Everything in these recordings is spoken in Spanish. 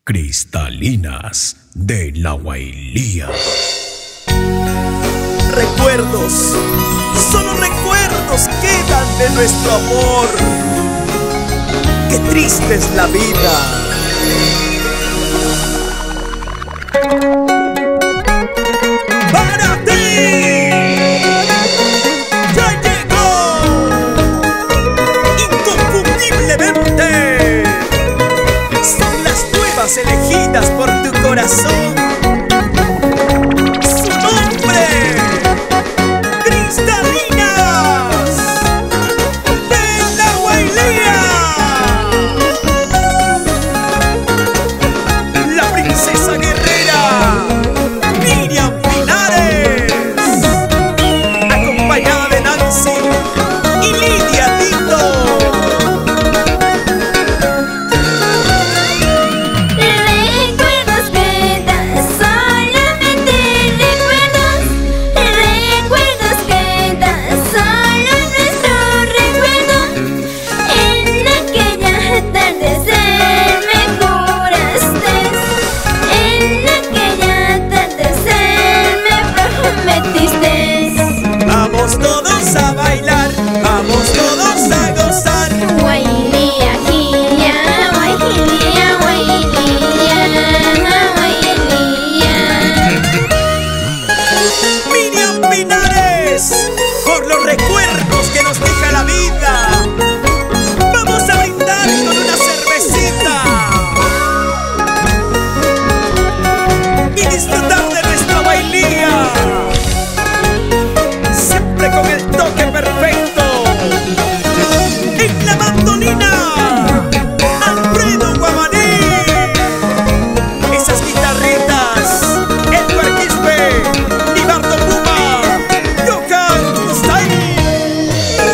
Cristalinas de Nahuaylía. Recuerdos, solo recuerdos quedan de nuestro amor. Qué triste es la vida. ¡Para ti! ¡Ya llegó! ¡Inconfundiblemente! Son las nuevas elegidas por tu corazón. ¡Su nombre! ¡Cristalinas de Nahuaylía! La princesa guerrera Miriam Pinares, acompañada de Nancy y Lidia Tito. Recuerdos quedan, solamente recuerdos. Recuerdos quedan, solo nuestro recuerdo. En aquella atardecer me juraste. En aquella atardecer me prometiste. Vamos todos a bailar, vamos todos a gozar. Nahuaylía, Nahuaylía, Nahuaylía, Nahuaylía. Miriam Pinares, por los recuerdos que nos deja la vida. Vamos a brindar con una cervecita y disfrutar de nuestra bailía, siempre con el toque perfecto. En la mandolina, Alfredo Guamaní. Esas guitarritas, Edward Quispe y Bardo Puma, Johan Stein.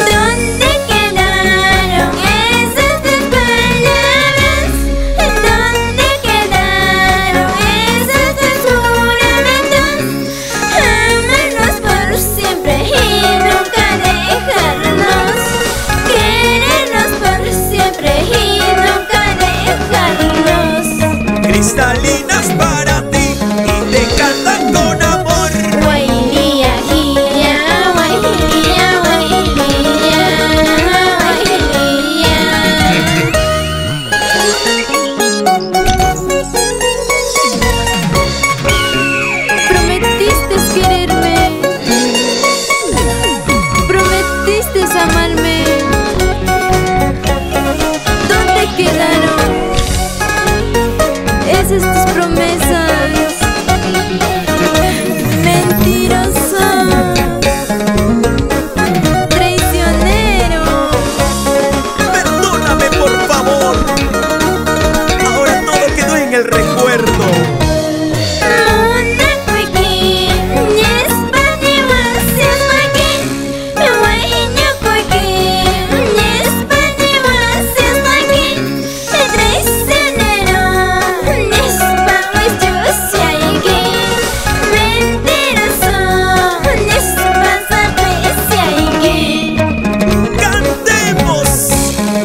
¿Dónde quedaron esas tus palabras? ¿Dónde quedaron esos tus juramentos? Amarnos por siempre y nunca dejarnos. Querernos por siempre y nunca dejarnos. Cristalinas para ti y te cantan con amor. Nahuaylía, Nahuaylía, Nahuaylía, Nahuaylía. Prometiste quererme, prometiste amarme. ¿Dónde quedaron esas tus promesas? Mentiroso, traicionero. Perdóname por favor. Ahora todo quedó en el recuerdo. Cantemos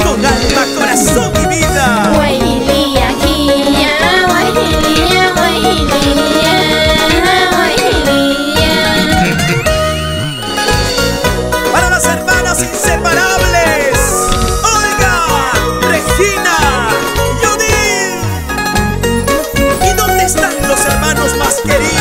con alma, corazón y vida. Nahuaylía, Nahuaylía, Nahuaylía, Nahuaylía. Para las hermanas inseparables, Olga, Regina, Judith. ¿Y dónde están los hermanos más queridos?